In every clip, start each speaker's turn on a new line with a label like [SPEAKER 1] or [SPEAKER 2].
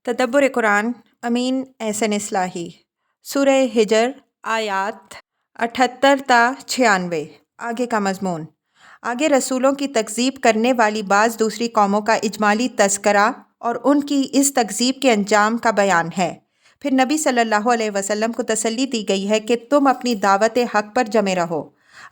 [SPEAKER 1] تدبر قرآن امین احسن اصلاحی سورہ ہجر آیات 78 تا 96۔ آگے کا مضمون، آگے رسولوں کی تکذیب کرنے والی بعض دوسری قوموں کا اجمالی تذکرہ اور ان کی اس تکذیب کے انجام کا بیان ہے۔ پھر نبی صلی اللہ علیہ وسلم کو تسلی دی گئی ہے کہ تم اپنی دعوت حق پر جمے رہو۔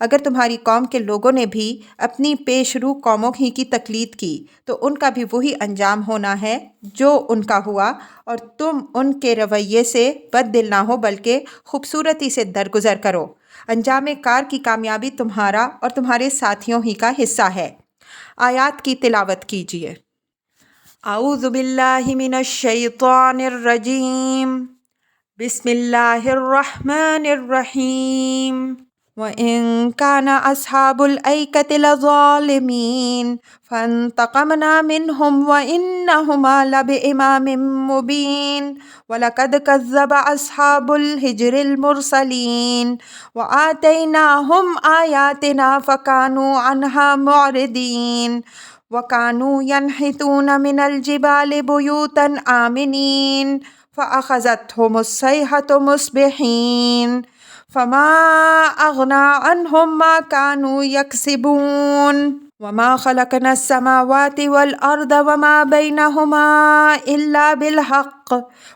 [SPEAKER 1] اگر تمہاری قوم کے لوگوں نے بھی اپنی پیش رو قوموں ہی کی تقلید کی تو ان کا بھی وہی انجام ہونا ہے جو ان کا ہوا، اور تم ان کے رویے سے بد دل نہ ہو بلکہ خوبصورتی سے درگزر کرو۔ انجام کار کی کامیابی تمہارا اور تمہارے ساتھیوں ہی کا حصہ ہے۔ آیات کی تلاوت کیجیے۔ اعوذ باللہ من الشیطان الرجیم، بسم اللہ الرحمن الرحیم۔ وَإِن كَانَ أَصْحَابُ الْأَيْكَةِ لَظَالِمِينَ فَانْتَقَمْنَا مِنْهُمْ وَإِنَّهُمَا لَبِإِمَامٍ مُّبِينٍ وَلَقَدْ كَذَّبَ أَصْحَابُ الْحِجْرِ الْمُرْسَلِينَ وَآتَيْنَاهُمْ آيَاتِنَا فَكَانُوا عَنْهَا مُعْرِضِينَ وَكَانُوا يَنْحِتُونَ مِنَ الْجِبَالِ بُيُوتًا آمِنِينَ فَأَخَذَتْهُمُ الصَّيْحَةُ مُصْبِحِينَ فما أغنى عنهم ما كانوا يكسبون وما خلقنا السماوات والأرض وما بينهما إلا بالحق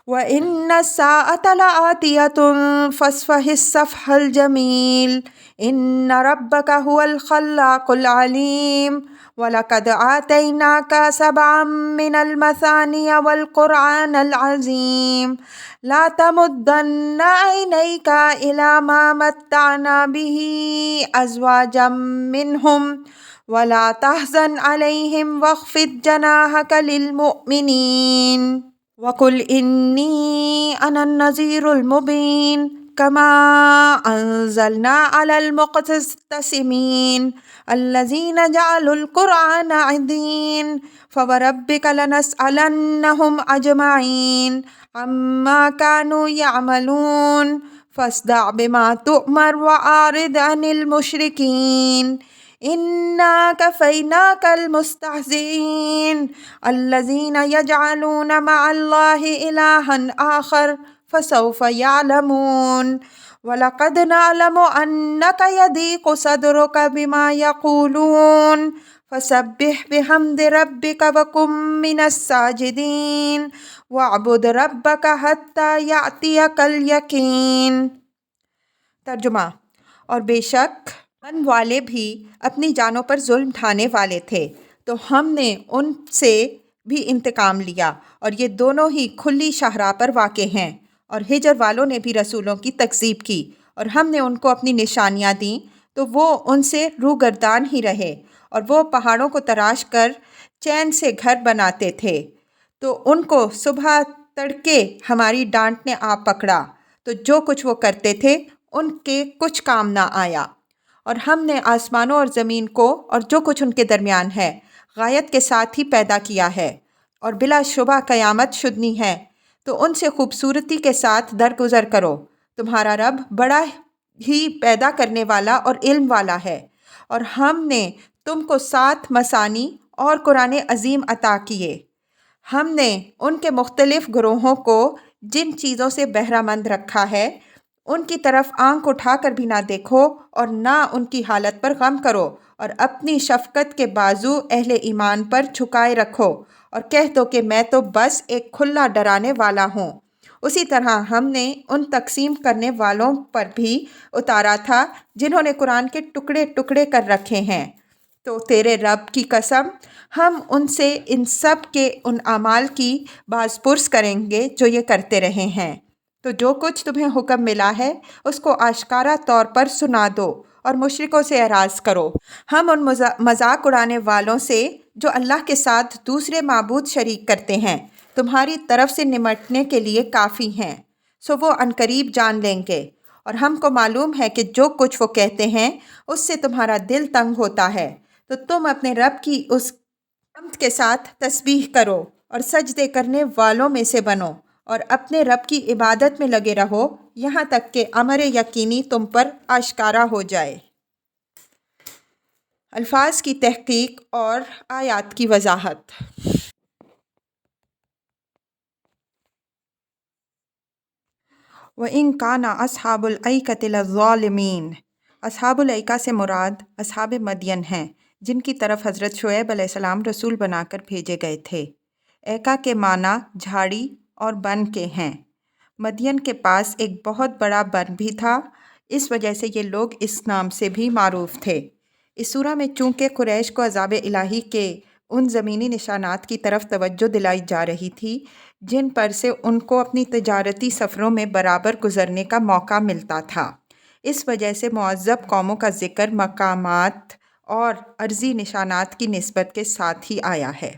[SPEAKER 1] وإن الساعة لآتية فاصفح الصفح الجميل إن ربك هو الخلاق العليم وَلَقَدْ آتَيْنَاكَ سَبْعًا مِّنَ الْمَثَانِيَ وَالْقُرْآنَ الْعَظِيمَ لَا تَمُدَّنَّ عَيْنَيْكَ إِلَىٰ مَا مَتَّعْنَا بِهِ أَزْوَاجًا مِّنْهُمْ وَلَا تَحْزَنْ عَلَيْهِمْ وَاخْفِضْ جَنَاحَكَ لِلْمُؤْمِنِينَ وَقُلْ إِنِّي أَنَا النَّذِيرُ الْمُبِينُ كما أنزلنا على المقتسمين الذين جعلوا القرآن عضين فوربك لنسألنهم أجمعين عما كانوا يعملون فاصدع بما تؤمر وأعرض عن المشركين إنا كفيناك المستهزئين الذين يجعلون مع الله إلها آخر فسوف يعلمون وَلَقَدْ نَعْلَمُ أَنَّكَ يَضِيقُ صَدْرُكَ بِمَا يَقُولُونَ فَسَبِّحْ بِحَمْدِ رَبِّكَ وَكُن مِّنَ السَّاجِدِينَ وَاعْبُدْ رَبَّكَ حَتَّىٰ يَأْتِيَكَ الْيَقِينُ۔ ترجمہ، اور بے شک من والے بھی اپنی جانوں پر ظلم ڈھانے والے تھے تو ہم نے ان سے بھی انتقام لیا، اور یہ دونوں ہی کھلی شاہراہ پر واقع ہیں۔ اور ہجر والوں نے بھی رسولوں کی تکذیب کی، اور ہم نے ان کو اپنی نشانیاں دیں تو وہ ان سے روگردان ہی رہے، اور وہ پہاڑوں کو تراش کر چین سے گھر بناتے تھے تو ان کو صبح تڑکے ہماری ڈانٹ نے آ پکڑا تو جو کچھ وہ کرتے تھے ان کے کچھ کام نہ آیا۔ اور ہم نے آسمانوں اور زمین کو اور جو کچھ ان کے درمیان ہے غایت کے ساتھ ہی پیدا کیا ہے، اور بلا شبہ قیامت شدنی ہے، تو ان سے خوبصورتی کے ساتھ درگزر کرو۔ تمہارا رب بڑا ہی پیدا کرنے والا اور علم والا ہے۔ اور ہم نے تم کو 7 مثانی اور قرآن عظیم عطا کیے۔ ہم نے ان کے مختلف گروہوں کو جن چیزوں سے بہرہ مند رکھا ہے ان کی طرف آنکھ اٹھا کر بھی نہ دیکھو اور نہ ان کی حالت پر غم کرو، اور اپنی شفقت کے بازو اہل ایمان پر جھکائے رکھو اور کہہ دو کہ میں تو بس ایک کھلا ڈرانے والا ہوں۔ اسی طرح ہم نے ان تقسیم کرنے والوں پر بھی اتارا تھا جنہوں نے قرآن کے ٹکڑے ٹکڑے کر رکھے ہیں، تو تیرے رب کی قسم ہم ان سے ان سب کے ان اعمال کی باز پرس کریں گے جو یہ کرتے رہے ہیں۔ تو جو کچھ تمہیں حکم ملا ہے اس کو آشکارا طور پر سنا دو اور مشرکوں سے اعراض کرو۔ ہم ان مذاق اڑانے والوں سے جو اللہ کے ساتھ دوسرے معبود شریک کرتے ہیں تمہاری طرف سے نمٹنے کے لیے کافی ہیں، سو وہ عنقریب جان لیں گے۔ اور ہم کو معلوم ہے کہ جو کچھ وہ کہتے ہیں اس سے تمہارا دل تنگ ہوتا ہے، تو تم اپنے رب کی اس حمد کے ساتھ تسبیح کرو اور سجدے کرنے والوں میں سے بنو، اور اپنے رب کی عبادت میں لگے رہو یہاں تک کہ امر یقینی تم پر آشکارا ہو جائے۔ الفاظ کی تحقیق اور آیات کی وضاحت۔ وَإِن كَانَ أَصْحَابُ الْأَيْكَةِ لَظَالِمِينَ۔ اصحاب الایکہ سے مراد اصحاب مدین ہیں، جن کی طرف حضرت شعیب علیہ السلام رسول بنا کر بھیجے گئے تھے۔ ایکا کے معنی جھاڑی اور بن کے ہیں۔ مدین کے پاس ایک بہت بڑا بن بھی تھا، اس وجہ سے یہ لوگ اس نام سے بھی معروف تھے۔ اس سورہ میں چونکہ قریش کو عذاب الہی کے ان زمینی نشانات کی طرف توجہ دلائی جا رہی تھی جن پر سے ان کو اپنی تجارتی سفروں میں برابر گزرنے کا موقع ملتا تھا، اس وجہ سے معذب قوموں کا ذکر مقامات اور عرضی نشانات کی نسبت کے ساتھ ہی آیا ہے۔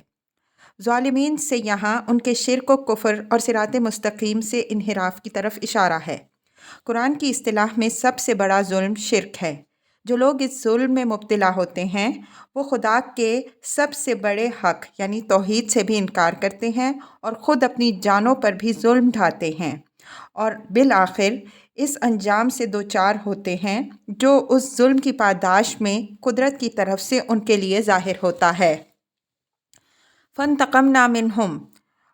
[SPEAKER 1] ظالمین سے یہاں ان کے شرک و کفر اور صراط مستقیم سے انحراف کی طرف اشارہ ہے۔ قرآن کی اصطلاح میں سب سے بڑا ظلم شرک ہے۔ جو لوگ اس ظلم میں مبتلا ہوتے ہیں وہ خدا کے سب سے بڑے حق یعنی توحید سے بھی انکار کرتے ہیں اور خود اپنی جانوں پر بھی ظلم ڈھاتے ہیں، اور بالآخر اس انجام سے دوچار ہوتے ہیں جو اس ظلم کی پاداش میں قدرت کی طرف سے ان کے لیے ظاہر ہوتا ہے۔ فَانْتَقَمْنَا مِنْهُمْ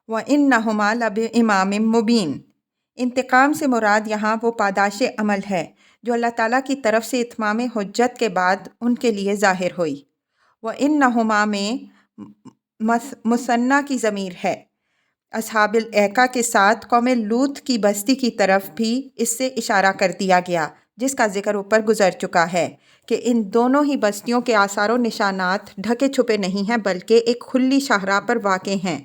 [SPEAKER 1] وَإِنَّهُمَا لَبِإِمَامٍ مُبِينٍ۔ انتقام سے مراد یہاں وہ پاداش عمل ہے جو اللہ تعالیٰ کی طرف سے اتمام حجت کے بعد ان کے لیے ظاہر ہوئی۔ وَإِنَّهُمَا میں مثنیٰ کی ضمیر ہے۔ اصحاب الایکہ کے ساتھ قوم لوط کی بستی کی طرف بھی اس سے اشارہ کر دیا گیا، جس کا ذکر اوپر گزر چکا ہے کہ ان دونوں ہی بستیوں کے آثار و نشانات ڈھکے چھپے نہیں ہیں بلکہ ایک کھلی شاہراہ پر واقع ہیں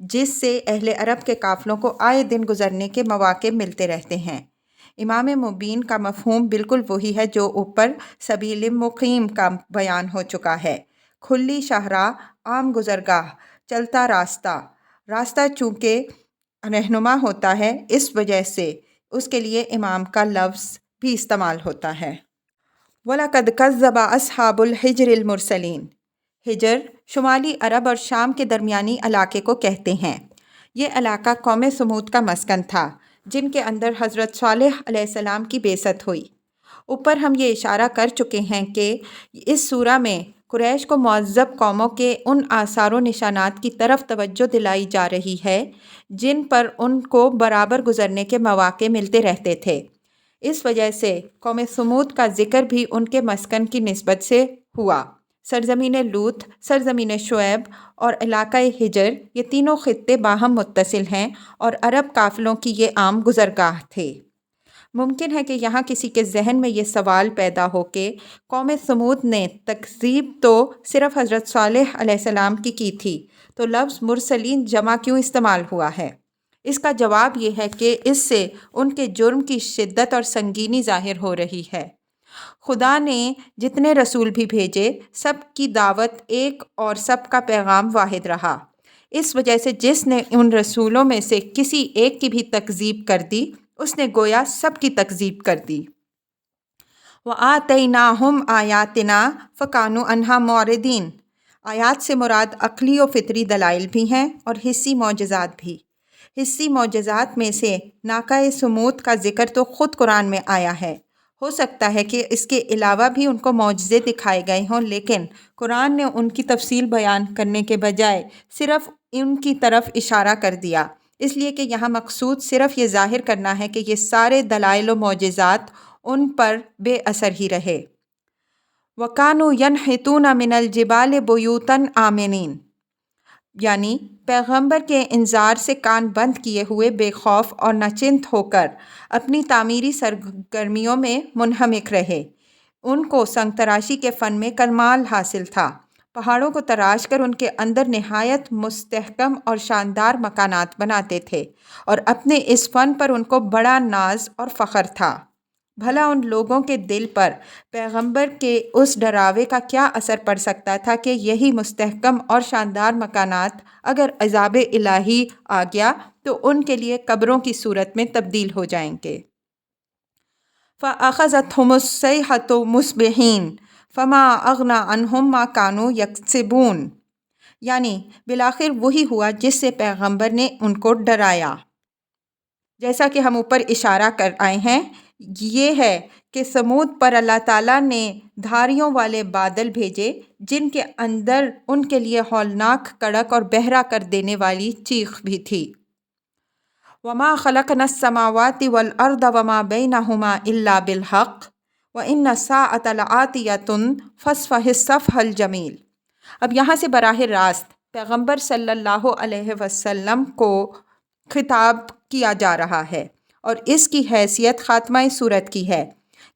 [SPEAKER 1] جس سے اہل عرب کے قافلوں کو آئے دن گزرنے کے مواقع ملتے رہتے ہیں۔ امام مبین کا مفہوم بالکل وہی ہے جو اوپر سبیل مقیم کا بیان ہو چکا ہے۔ کھلی شاہراہ، عام گزرگاہ، چلتا راستہ۔ راستہ چونکہ رہنما ہوتا ہے اس وجہ سے اس کے لیے امام کا لفظ بھی استعمال ہوتا ہے۔ وَلَقَدْ كَذَّبَ أَصْحَابُ الْحِجْرِ الْمُرْسَلِينَ۔ حجر شمالی عرب اور شام کے درمیانی علاقے کو کہتے ہیں۔ یہ علاقہ قوم سمود کا مسکن تھا جن کے اندر حضرت صالح علیہ السلام کی بعثت ہوئی۔ اوپر ہم یہ اشارہ کر چکے ہیں کہ اس سورہ میں قریش کو معذب قوموں کے ان آثار و نشانات کی طرف توجہ دلائی جا رہی ہے جن پر ان کو برابر گزرنے کے مواقع ملتے رہتے تھے۔ اس وجہ سے قوم سمود کا ذکر بھی ان کے مسکن کی نسبت سے ہوا۔ سرزمین لوط، سرزمین شعیب اور علاقہ حجر یہ تینوں خطے باہم متصل ہیں اور عرب قافلوں کی یہ عام گزرگاہ تھے۔ ممکن ہے کہ یہاں کسی کے ذہن میں یہ سوال پیدا ہو کہ قوم سمود نے تکذیب تو صرف حضرت صالح علیہ السلام کی تھی تو لفظ مرسلین جمع کیوں استعمال ہوا ہے؟ اس کا جواب یہ ہے کہ اس سے ان کے جرم کی شدت اور سنگینی ظاہر ہو رہی ہے۔ خدا نے جتنے رسول بھی بھیجے سب کی دعوت ایک اور سب کا پیغام واحد رہا، اس وجہ سے جس نے ان رسولوں میں سے کسی ایک کی بھی تکذیب کر دی اس نے گویا سب کی تکذیب کر دی۔ وَآتَيْنَاهُمْ آيَاتِنَا فَكَانُوا عَنْهَا مُعْرِضِينَ۔ آیات سے مراد عقلی و فطری دلائل بھی ہیں اور حسی معجزات بھی۔ حسی معجزات میں سے ناقہ سمود کا ذکر تو خود قرآن میں آیا ہے۔ ہو سکتا ہے کہ اس کے علاوہ بھی ان کو معجزے دکھائے گئے ہوں، لیکن قرآن نے ان کی تفصیل بیان کرنے کے بجائے صرف ان کی طرف اشارہ کر دیا، اس لیے کہ یہاں مقصود صرف یہ ظاہر کرنا ہے کہ یہ سارے دلائل و معجزات ان پر بے اثر ہی رہے۔ وَكَانُوا يَنْحِتُونَ مِنَ الْجِبَالِ بُيُوتًا آمِنِينَ، یعنی پیغمبر کے انذار سے کان بند کیے ہوئے بے خوف اور ناچنت ہو کر اپنی تعمیری سرگرمیوں میں منہمک رہے۔ ان کو سنگ تراشی کے فن میں کمال حاصل تھا۔ پہاڑوں کو تراش کر ان کے اندر نہایت مستحکم اور شاندار مکانات بناتے تھے اور اپنے اس فن پر ان کو بڑا ناز اور فخر تھا۔ بھلا ان لوگوں کے دل پر پیغمبر کے اس ڈراوے کا کیا اثر پڑ سکتا تھا کہ یہی مستحکم اور شاندار مکانات اگر عذاب الہی آ گیا تو ان کے لیے قبروں کی صورت میں تبدیل ہو جائیں گے۔ فَأَخَذَتْهُمُ الصَّيْحَةُ مُصْبِحِينَ فَمَا أَغْنَىٰ عَنْهُمْ مَا كَانُوا يَكْسِبُونَ، یعنی بالآخر وہی ہوا جس سے پیغمبر نے ان کو ڈرایا۔ جیسا کہ ہم اوپر اشارہ کر آئے ہیں، یہ ہے کہ سمود پر اللہ تعالیٰ نے دھاریوں والے بادل بھیجے جن کے اندر ان کے لیے ہولناک کڑک اور بہرا کر دینے والی چیخ بھی تھی۔ وما خلقنا السماوات والارض وما بینہما الا بالحق وان الساعۃ لآتیۃ فاصفح الصفح الجمیل۔ اب یہاں سے براہ راست پیغمبر صلی اللہ علیہ وسلم کو خطاب کیا جا رہا ہے، اور اس کی حیثیت خاتمہ سورت کی ہے،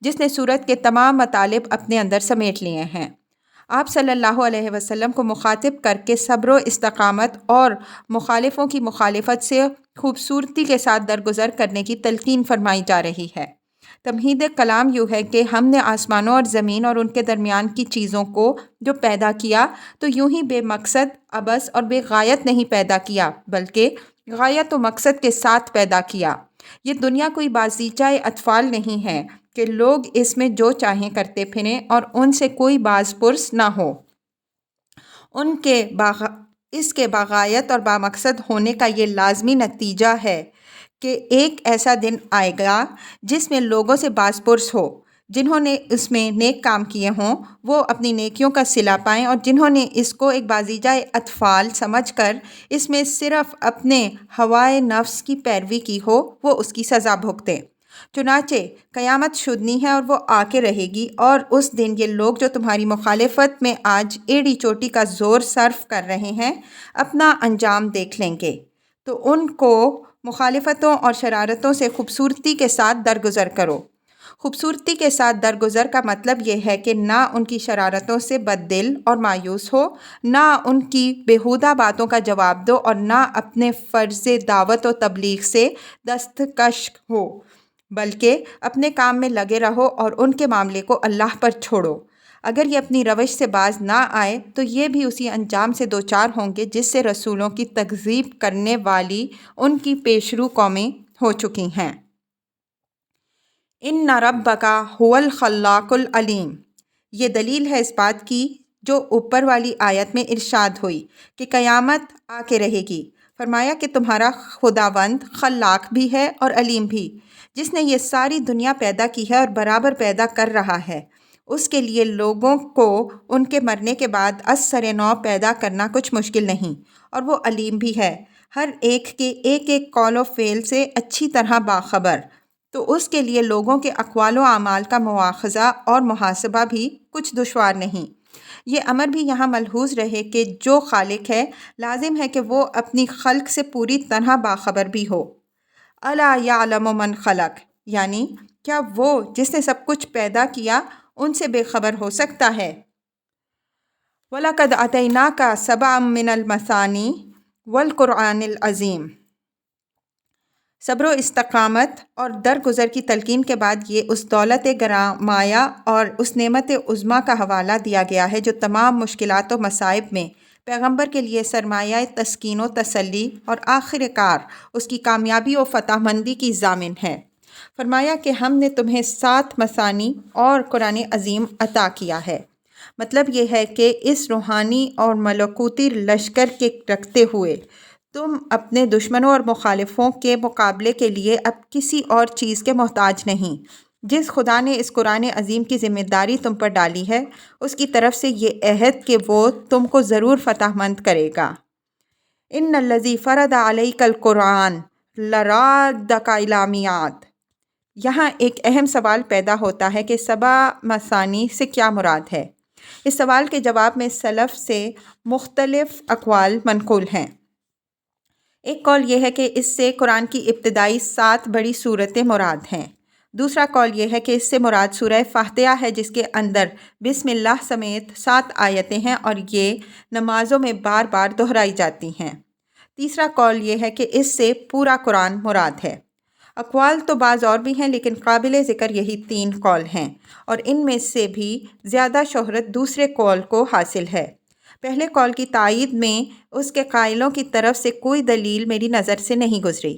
[SPEAKER 1] جس نے سورت کے تمام مطالب اپنے اندر سمیٹ لیے ہیں۔ آپ صلی اللہ علیہ وسلم کو مخاطب کر کے صبر و استقامت اور مخالفوں کی مخالفت سے خوبصورتی کے ساتھ درگزر کرنے کی تلقین فرمائی جا رہی ہے۔ تمہید کلام یوں ہے کہ ہم نے آسمانوں اور زمین اور ان کے درمیان کی چیزوں کو جو پیدا کیا تو یوں ہی بے مقصد، عبث اور بے غایت نہیں پیدا کیا، بلکہ غایت و مقصد کے ساتھ پیدا کیا۔ یہ دنیا کوئی بازیچہ اطفال نہیں ہے کہ لوگ اس میں جو چاہیں کرتے پھریں اور ان سے کوئی باز پرس نہ ہو۔ اس کے باغایت اور بامقصد ہونے کا یہ لازمی نتیجہ ہے کہ ایک ایسا دن آئے گا جس میں لوگوں سے باز پرس ہو۔ جنہوں نے اس میں نیک کام کیے ہوں وہ اپنی نیکیوں کا صلہ پائیں، اور جنہوں نے اس کو ایک بازیچہ اطفال سمجھ کر اس میں صرف اپنے ہوائے نفس کی پیروی کی ہو وہ اس کی سزا بھگتیں۔ چنانچہ قیامت شدنی ہے اور وہ آ کے رہے گی، اور اس دن یہ لوگ جو تمہاری مخالفت میں آج ایڑی چوٹی کا زور صرف کر رہے ہیں اپنا انجام دیکھ لیں گے، تو ان کو مخالفتوں اور شرارتوں سے خوبصورتی کے ساتھ درگزر کرو۔ خوبصورتی کے ساتھ درگزر کا مطلب یہ ہے کہ نہ ان کی شرارتوں سے بد دل اور مایوس ہو، نہ ان کی بیہودہ باتوں کا جواب دو، اور نہ اپنے فرض دعوت و تبلیغ سے دستکش ہو، بلکہ اپنے کام میں لگے رہو اور ان کے معاملے کو اللہ پر چھوڑو۔ اگر یہ اپنی روش سے باز نہ آئے تو یہ بھی اسی انجام سے دوچار ہوں گے جس سے رسولوں کی تکذیب کرنے والی ان کی پیشرو قومیں ہو چکی ہیں۔ ان ربک هو الخلاق العلیم، یہ دلیل ہے اس بات کی جو اوپر والی آیت میں ارشاد ہوئی کہ قیامت آ کے رہے گی۔ فرمایا کہ تمہارا خداوند خلاق بھی ہے اور علیم بھی، جس نے یہ ساری دنیا پیدا کی ہے اور برابر پیدا کر رہا ہے۔ اس کے لیے لوگوں کو ان کے مرنے کے بعد از سر نو پیدا کرنا کچھ مشکل نہیں، اور وہ علیم بھی ہے، ہر ایک کے ایک ایک قول و فعل سے اچھی طرح باخبر۔ تو اس کے لیے لوگوں کے اقوال و اعمال کا مواخذہ اور محاسبہ بھی کچھ دشوار نہیں۔ یہ امر بھی یہاں ملحوظ رہے کہ جو خالق ہے لازم ہے کہ وہ اپنی خلق سے پوری طرح باخبر بھی ہو۔ الا یعلم من خلق، یعنی کیا وہ جس نے سب کچھ پیدا کیا ان سے بے خبر ہو سکتا ہے؟ وَلَقَدْ آتَيْنَاكَ سَبْعًا مِّنَ الْمَثَانِي وَالْقُرْآنِ الْعَظِيمِ۔ صبر و استقامت اور درگزر کی تلقین کے بعد یہ اس دولت گرامایہ اور اس نعمت عظمیٰ کا حوالہ دیا گیا ہے جو تمام مشکلات و مصائب میں پیغمبر کے لیے سرمایہ تسکین و تسلی اور آخر کار اس کی کامیابی و فتح مندی کی ضامن ہے۔ فرمایا کہ ہم نے تمہیں 7 مثانی اور قرآن عظیم عطا کیا ہے۔ مطلب یہ ہے کہ اس روحانی اور ملکوتی لشکر کے رکھتے ہوئے تم اپنے دشمنوں اور مخالفوں کے مقابلے کے لیے اب کسی اور چیز کے محتاج نہیں۔ جس خدا نے اس قرآن عظیم کی ذمہ داری تم پر ڈالی ہے اس کی طرف سے یہ عہد کہ وہ تم کو ضرور فتح مند کرے گا۔ ان الذی فرض علیک القرآن لرادک الی میعاد۔ یہاں ایک اہم سوال پیدا ہوتا ہے کہ 7 مثانی سے کیا مراد ہے؟ اس سوال کے جواب میں سلف سے مختلف اقوال منقول ہیں۔ ایک قول یہ ہے کہ اس سے قرآن کی ابتدائی 7 بڑی سورتیں مراد ہیں۔ دوسرا قول یہ ہے کہ اس سے مراد سورہ فاتحہ ہے جس کے اندر بسم اللہ سمیت 7 آیتیں ہیں اور یہ نمازوں میں بار بار دہرائی جاتی ہیں۔ تیسرا قول یہ ہے کہ اس سے پورا قرآن مراد ہے۔ اقوال تو بعض اور بھی ہیں لیکن قابل ذکر یہی 3 قول ہیں، اور ان میں سے بھی زیادہ شہرت دوسرے قول کو حاصل ہے۔ پہلے قول کی تائید میں اس کے قائلوں کی طرف سے کوئی دلیل میری نظر سے نہیں گزری۔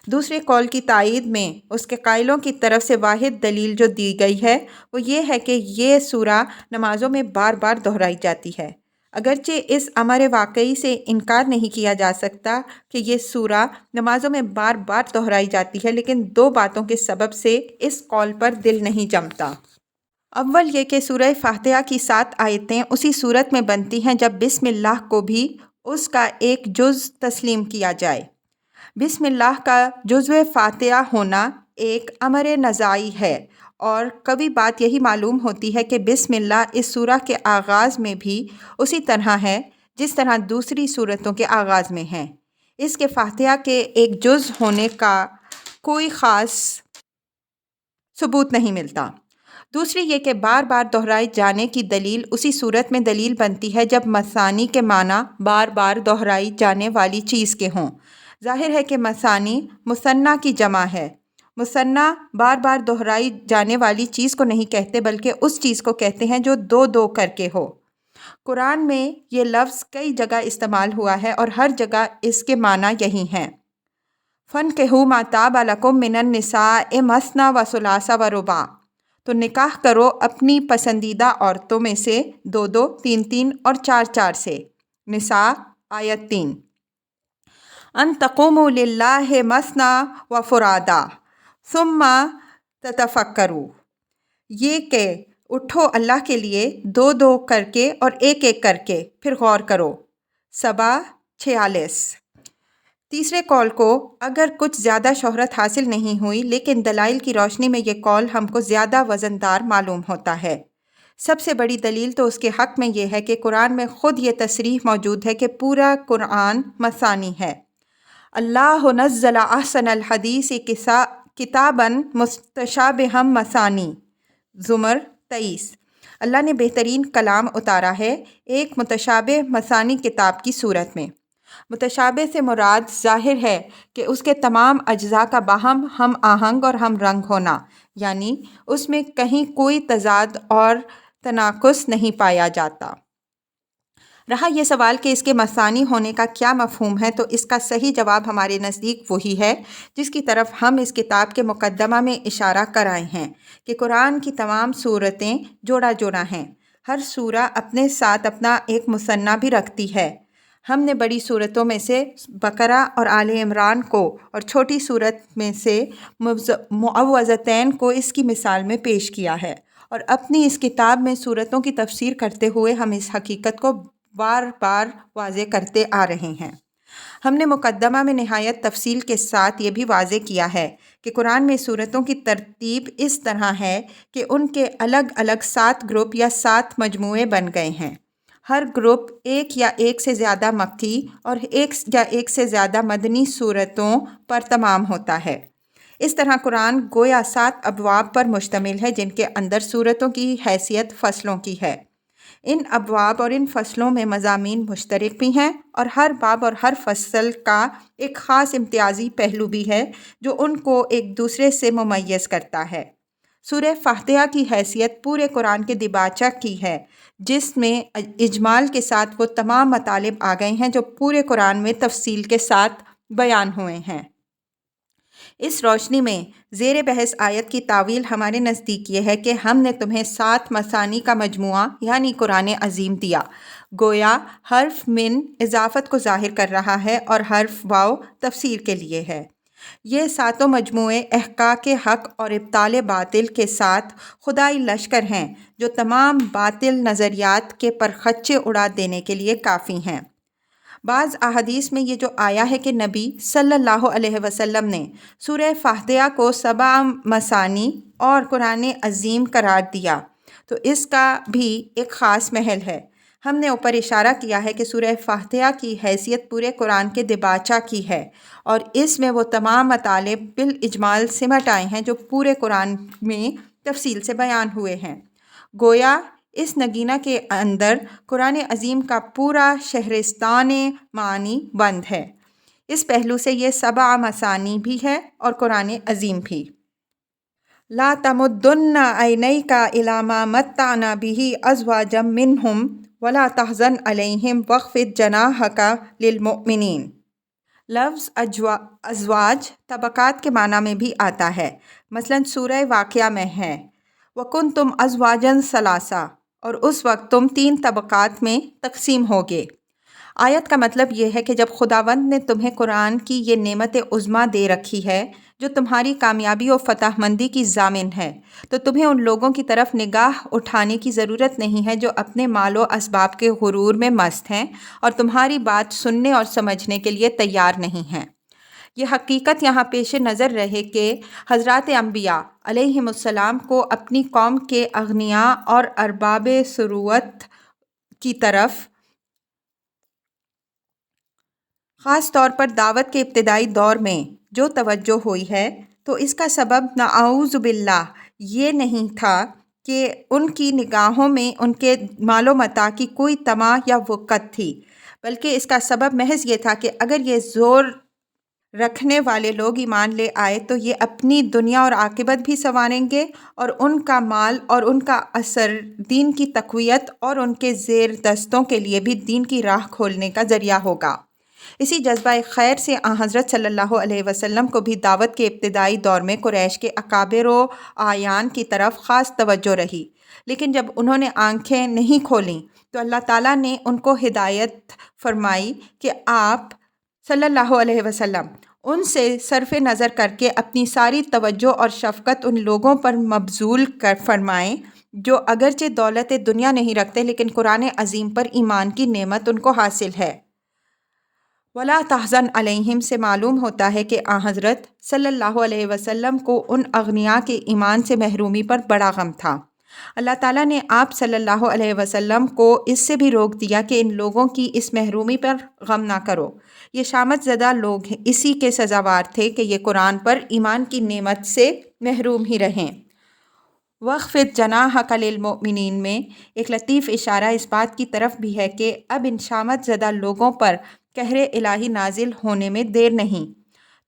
[SPEAKER 1] دوسرے قول کی تائید میں اس کے قائلوں کی طرف سے واحد دلیل جو دی گئی ہے وہ یہ ہے کہ یہ سورہ نمازوں میں بار بار دہرائی جاتی ہے۔ اگرچہ اس امر واقعی سے انکار نہیں کیا جا سکتا کہ یہ سورہ نمازوں میں بار بار دہرائی جاتی ہے، لیکن 2 باتوں کے سبب سے اس قول پر دل نہیں جمتا۔ اول یہ کہ سورہ فاتحہ کی 7 آیتیں اسی صورت میں بنتی ہیں جب بسم اللہ کو بھی اس کا ایک جز تسلیم کیا جائے۔ بسم اللہ کا جزو فاتحہ ہونا ایک امر نزائی ہے، اور کبھی بات یہی معلوم ہوتی ہے کہ بسم اللہ اس سورہ کے آغاز میں بھی اسی طرح ہے جس طرح دوسری سورتوں کے آغاز میں ہے۔ اس کے فاتحہ کے ایک جز ہونے کا کوئی خاص ثبوت نہیں ملتا۔ دوسری یہ کہ بار بار دہرائے جانے کی دلیل اسی صورت میں دلیل بنتی ہے جب مثانی کے معنی بار بار دہرائی جانے والی چیز کے ہوں۔ ظاہر ہے کہ مثانی مثنیٰ کی جمع ہے۔ مثنیٰ بار بار دہرائی جانے والی چیز کو نہیں کہتے بلکہ اس چیز کو کہتے ہیں جو دو دو کر کے ہو۔ قرآن میں یہ لفظ کئی جگہ استعمال ہوا ہے اور ہر جگہ اس کے معنی یہی ہیں۔ فَانْكِحُوا مَا طَابَ لَكُم مِّنَ النِّسَاءِ مَثْنَىٰ وَثُلَاثَ وَرُبَاعَ، تو نکاح کرو اپنی پسندیدہ عورتوں میں سے دو دو، تین تین اور چار چار سے۔ نساء آیت 3۔ ان تقوموا للہ مثنیٰ وفرادیٰ ثم تتفکروا، یہ کہ اٹھو اللہ کے لیے دو دو کر کے اور ایک ایک کر کے، پھر غور کرو۔ سبا 46۔ تیسرے قول کو اگر کچھ زیادہ شہرت حاصل نہیں ہوئی، لیکن دلائل کی روشنی میں یہ قول ہم کو زیادہ وزندار معلوم ہوتا ہے۔ سب سے بڑی دلیل تو اس کے حق میں یہ ہے کہ قرآن میں خود یہ تصریح موجود ہے کہ پورا قرآن مثانی ہے۔ اللہ نزل احسن الحدیث کتاباً متشابہا مثانی، زمر 23۔ اللہ نے بہترین کلام اتارا ہے ایک متشابہ مثانی کتاب کی صورت میں۔ متشابہ سے مراد ظاہر ہے کہ اس کے تمام اجزاء کا باہم ہم آہنگ اور ہم رنگ ہونا، یعنی اس میں کہیں کوئی تضاد اور تناقض نہیں پایا جاتا۔ رہا یہ سوال کہ اس کے مثانی ہونے کا کیا مفہوم ہے، تو اس کا صحیح جواب ہمارے نزدیک وہی ہے جس کی طرف ہم اس کتاب کے مقدمہ میں اشارہ کر آئے ہیں کہ قرآن کی تمام سورتیں جوڑا جوڑا ہیں۔ ہر سورہ اپنے ساتھ اپنا ایک مثنیٰ بھی رکھتی ہے۔ ہم نے بڑی صورتوں میں سے بقرہ اور آل عمران کو اور چھوٹی صورت میں سے معوذتین کو اس کی مثال میں پیش کیا ہے، اور اپنی اس کتاب میں صورتوں کی تفسیر کرتے ہوئے ہم اس حقیقت کو بار بار واضح کرتے آ رہے ہیں۔ ہم نے مقدمہ میں نہایت تفصیل کے ساتھ یہ بھی واضح کیا ہے کہ قرآن میں صورتوں کی ترتیب اس طرح ہے کہ ان کے الگ الگ 7 گروپ یا 7 مجموعے بن گئے ہیں۔ ہر گروپ ایک یا ایک سے زیادہ مکی اور ایک یا ایک سے زیادہ مدنی صورتوں پر تمام ہوتا ہے۔ اس طرح قرآن گویا 7 ابواب پر مشتمل ہے جن کے اندر صورتوں کی حیثیت فصلوں کی ہے۔ ان ابواب اور ان فصلوں میں مضامین مشترک بھی ہیں، اور ہر باب اور ہر فصل کا ایک خاص امتیازی پہلو بھی ہے جو ان کو ایک دوسرے سے ممیز کرتا ہے۔ سورہ فاتحہ کی حیثیت پورے قرآن کے دیباچہ کی ہے، جس میں اجمال کے ساتھ وہ تمام مطالب آ گئے ہیں جو پورے قرآن میں تفصیل کے ساتھ بیان ہوئے ہیں۔ اس روشنی میں زیر بحث آیت کی تاویل ہمارے نزدیک یہ ہے کہ ہم نے تمہیں 7 مثانی کا مجموعہ یعنی قرآن عظیم دیا۔ گویا حرف من اضافت کو ظاہر کر رہا ہے اور حرف واو تفسیر کے لیے ہے۔ یہ 7 مجموعے احقاق حق اور ابطال باطل کے ساتھ خدائی لشکر ہیں جو تمام باطل نظریات کے پرخچے اڑا دینے کے لیے کافی ہیں۔ بعض احادیث میں یہ جو آیا ہے کہ نبی صلی اللہ علیہ وسلم نے سورہ فاتحہ کو 7 مثانی اور قرآن عظیم قرار دیا، تو اس کا بھی ایک خاص محل ہے۔ ہم نے اوپر اشارہ کیا ہے کہ سورہ فاتحہ کی حیثیت پورے قرآن کے دیباچہ کی ہے، اور اس میں وہ تمام مطالب بالاجمال سمٹ آئے ہیں جو پورے قرآن میں تفصیل سے بیان ہوئے ہیں۔ گویا اس نگینہ کے اندر قرآن عظیم کا پورا شہرستان معانی بند ہے۔ اس پہلو سے یہ 7 مثانی بھی ہے اور قرآن عظیم بھی۔ لا تمدن عینیک الی ما متعنا بہ ازواجا منہم ولا تحزن علیہم واخفض جناحک للمؤمنین۔ لفظ ازواج طبقات کے معنی میں بھی آتا ہے، مثلاً سورہ واقعہ میں ہے وَكُنْتُمْ أَزْوَاجًا ثَلَاثًا، اور اس وقت تم 3 طبقات میں تقسیم ہوگے۔ آیت کا مطلب یہ ہے کہ جب خداوند نے تمہیں قرآن کی یہ نعمت عظمیٰ دے رکھی ہے جو تمہاری کامیابی و فتح مندی کی ضامن ہے، تو تمہیں ان لوگوں کی طرف نگاہ اٹھانے کی ضرورت نہیں ہے جو اپنے مال و اسباب کے غرور میں مست ہیں اور تمہاری بات سننے اور سمجھنے کے لیے تیار نہیں ہیں۔ یہ حقیقت یہاں پیش نظر رہے کہ حضرات انبیاء علیہم السلام کو اپنی قوم کے اغنیاء اور ارباب ثروت کی طرف خاص طور پر دعوت کے ابتدائی دور میں جو توجہ ہوئی ہے، تو اس کا سبب نعوذ باللہ یہ نہیں تھا کہ ان کی نگاہوں میں ان کے مال و متاع کی کوئی طمع یا وقت تھی، بلکہ اس کا سبب محض یہ تھا کہ اگر یہ زور رکھنے والے لوگ ایمان لے آئے تو یہ اپنی دنیا اور عاقبت بھی سنواریں گے، اور ان کا مال اور ان کا اثر دین کی تقویت اور ان کے زیر دستوں کے لیے بھی دین کی راہ کھولنے کا ذریعہ ہوگا۔ اسی جذبہ خیر سے حضرت صلی اللہ علیہ وسلم کو بھی دعوت کے ابتدائی دور میں قریش کے اکابر و اعیان کی طرف خاص توجہ رہی، لیکن جب انہوں نے آنکھیں نہیں کھولیں تو اللہ تعالیٰ نے ان کو ہدایت فرمائی کہ آپ صلی اللہ علیہ وسلم ان سے صرف نظر کر کے اپنی ساری توجہ اور شفقت ان لوگوں پر مبذول کر فرمائیں جو اگرچہ دولت دنیا نہیں رکھتے لیکن قرآن عظیم پر ایمان کی نعمت ان کو حاصل ہے۔ ولا تحزن علیہم سے معلوم ہوتا ہے کہ حضرت صلی اللہ علیہ وسلم کو ان اغنیاء کے ایمان سے محرومی پر بڑا غم تھا۔ اللہ تعالیٰ نے آپ صلی اللہ علیہ وسلم کو اس سے بھی روک دیا کہ ان لوگوں کی اس محرومی پر غم نہ کرو۔ یہ شامت زدہ لوگ اسی کے سزاوار تھے کہ یہ قرآن پر ایمان کی نعمت سے محروم ہی رہیں۔ وَخْفِضْ جَنَاحَكَ لِلْمُؤْمِنِينَ میں ایک لطیف اشارہ اس بات کی طرف بھی ہے کہ اب ان شامت زدہ لوگوں پر قہر الہی نازل ہونے میں دیر نہیں۔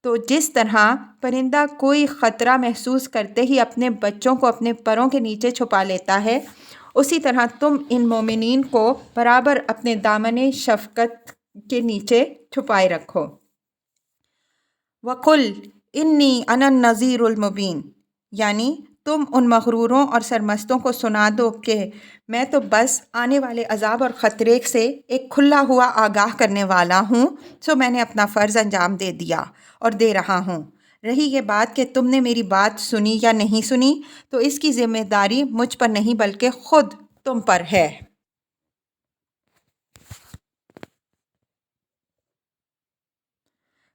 [SPEAKER 1] تو جس طرح پرندہ کوئی خطرہ محسوس کرتے ہی اپنے بچوں کو اپنے پروں کے نیچے چھپا لیتا ہے، اسی طرح تم ان مومنین کو برابر اپنے دامن شفقت کے نیچے چھپائے رکھو۔ وَقُلْ إِنِّي أَنَا النَّذِيرُ الْمُبِينُ، یعنی تم ان مغروروں اور سرمستوں کو سنا دو کہ میں تو بس آنے والے عذاب اور خطرے سے ایک کھلا ہوا آگاہ کرنے والا ہوں، سو میں نے اپنا فرض انجام دے دیا اور دے رہا ہوں۔ رہی یہ بات کہ تم نے میری بات سنی یا نہیں سنی، تو اس کی ذمہ داری مجھ پر نہیں بلکہ خود تم پر ہے۔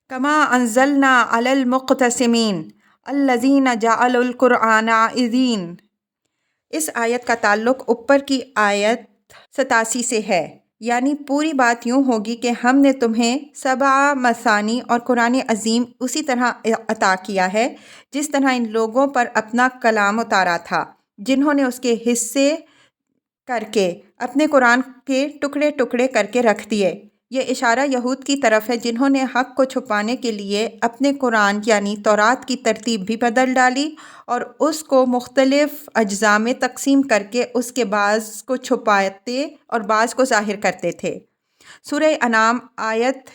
[SPEAKER 1] کما انزلنا علی المقتسمین الذین جعلوا القرآن عضین، اس آیت کا تعلق اوپر کی آیت 87 سے ہے، یعنی پوری بات یوں ہوگی کہ ہم نے تمہیں 7 مثانی اور قرآن عظیم اسی طرح عطا کیا ہے جس طرح ان لوگوں پر اپنا کلام اتارا تھا، جنہوں نے اس کے حصے کر کے اپنے قرآن کے ٹکڑے ٹکڑے کر کے رکھ دیے۔ یہ اشارہ یہود کی طرف ہے جنہوں نے حق کو چھپانے کے لیے اپنے قرآن یعنی تورات کی ترتیب بھی بدل ڈالی اور اس کو مختلف اجزاء میں تقسیم کر کے اس کے بعض کو چھپاتے اور بعض کو ظاہر کرتے تھے۔ سورہ انعام آیت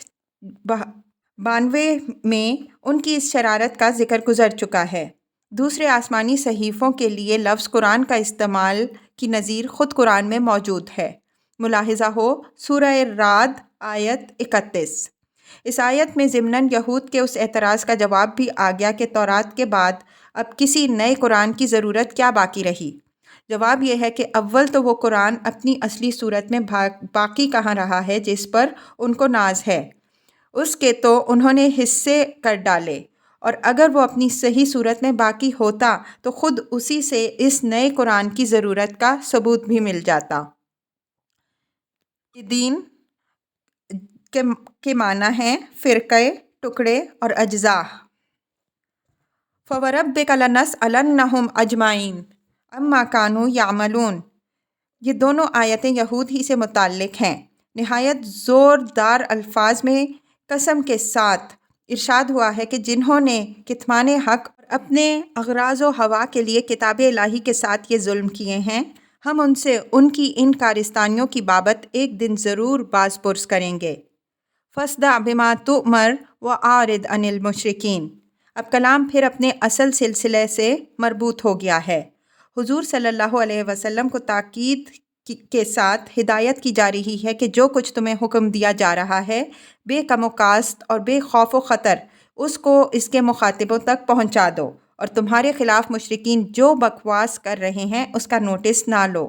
[SPEAKER 1] 92 میں ان کی اس شرارت کا ذکر گزر چکا ہے۔ دوسرے آسمانی صحیفوں کے لیے لفظ قرآن کا استعمال کی نظیر خود قرآن میں موجود ہے۔ ملاحظہ ہو سورہ رعد آیت 31۔ اس آیت میں ضمناً یہود کے اس اعتراض کا جواب بھی آ گیا کہ تورات کے بعد اب کسی نئے قرآن کی ضرورت کیا باقی رہی۔ جواب یہ ہے کہ اول تو وہ قرآن اپنی اصلی صورت میں باقی کہاں رہا ہے جس پر ان کو ناز ہے، اس کے تو انہوں نے حصے کر ڈالے، اور اگر وہ اپنی صحیح صورت میں باقی ہوتا تو خود اسی سے اس نئے قرآن کی ضرورت کا ثبوت بھی مل جاتا۔ دین کے معنی ہیں فرقے، ٹکڑے اور اجزاء۔ فَوَرَبِّكَ لَنَسْأَلَنَّهُمْ أَجْمَعِينَ عَمَّا كَانُوا يَعْمَلُونَ، یہ دونوں آیتیں یہود ہی سے متعلق ہیں۔ نہایت زوردار الفاظ میں قسم کے ساتھ ارشاد ہوا ہے کہ جنہوں نے کتمان حق اور اپنے اغراض و ہوا کے لیے کتاب الہی کے ساتھ یہ ظلم کیے ہیں، ہم ان سے ان کی ان کارستانیوں کی بابت ایک دن ضرور باز پرس کریں گے۔ فَاصْدَعْ بِمَا تُؤْمَرُ وَأَعْرِضْ عَنِ الْمُشْرِكِينَ، اب کلام پھر اپنے اصل سلسلے سے مربوط ہو گیا ہے۔ حضور صلی اللہ علیہ وسلم کو تاکید کے ساتھ ہدایت کی جا رہی ہے کہ جو کچھ تمہیں حکم دیا جا رہا ہے بے کم و کاست اور بے خوف و خطر اس کو اس کے مخاطبوں تک پہنچا دو، اور تمہارے خلاف مشرکین جو بکواس کر رہے ہیں اس کا نوٹس نہ لو۔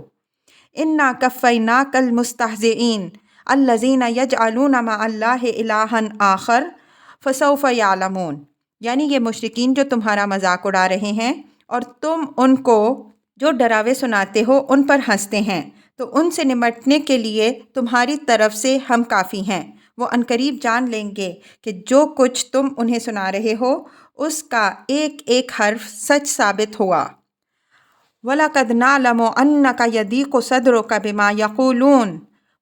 [SPEAKER 1] اِنَّا كَفَّيْنَاكَ الْمُسْتَهْزِئِينَ الَّذِينَ يَجْعَلُونَ مَعَ اللَّهِ إِلَٰهًا آخَرَ فسوف یعلمون، یعنی یہ مشرکین جو تمہارا مذاق اڑا رہے ہیں اور تم ان کو جو ڈراوے سناتے ہو ان پر ہنستے ہیں، تو ان سے نمٹنے کے لیے تمہاری طرف سے ہم کافی ہیں۔ وہ عنقریب جان لیں گے کہ جو کچھ تم انہیں سنا رہے ہو اس کا ایک ایک حرف سچ ثابت ہوا۔ وَلَقَدْ نَعْلَمُ أَنَّكَ يَضِيقُ صَدْرُكَ بِمَا يَقُولُونَ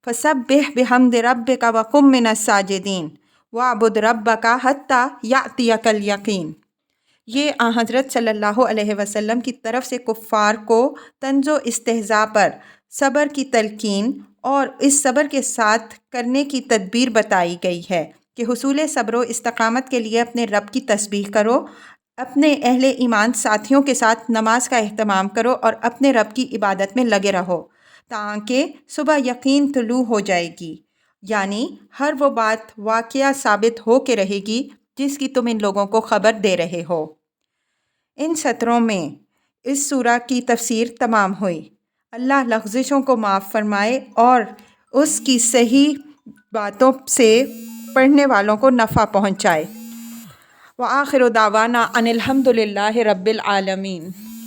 [SPEAKER 1] فَسَبِّحْ بِحَمْدِ رَبِّكَ وَكُن مِّنَ السَّاجِدِينَ وَاعْبُدْ رَبَّكَ حَتَّىٰ يَأْتِيَكَ الْيَقِينُ۔ یہ حضرت صلی اللہ علیہ وسلم کی طرف سے کفار کو طنز و استہزاء پر صبر کی تلقین اور اس صبر کے ساتھ کرنے کی تدبیر بتائی گئی ہے کہ حصول صبر و استقامت کے لیے اپنے رب کی تسبیح کرو، اپنے اہل ایمان ساتھیوں کے ساتھ نماز کا اہتمام کرو اور اپنے رب کی عبادت میں لگے رہو تاکہ صبح یقین طلوع ہو جائے گی، یعنی ہر وہ بات واقعہ ثابت ہو کے رہے گی جس کی تم ان لوگوں کو خبر دے رہے ہو۔ ان سطروں میں اس سورہ کی تفسیر تمام ہوئی۔ اللہ لغزشوں کو معاف فرمائے اور اس کی صحیح باتوں سے پڑھنے والوں کو نفع پہنچائے۔ وآخر دعوانا ان الحمد للہ رب العالمین۔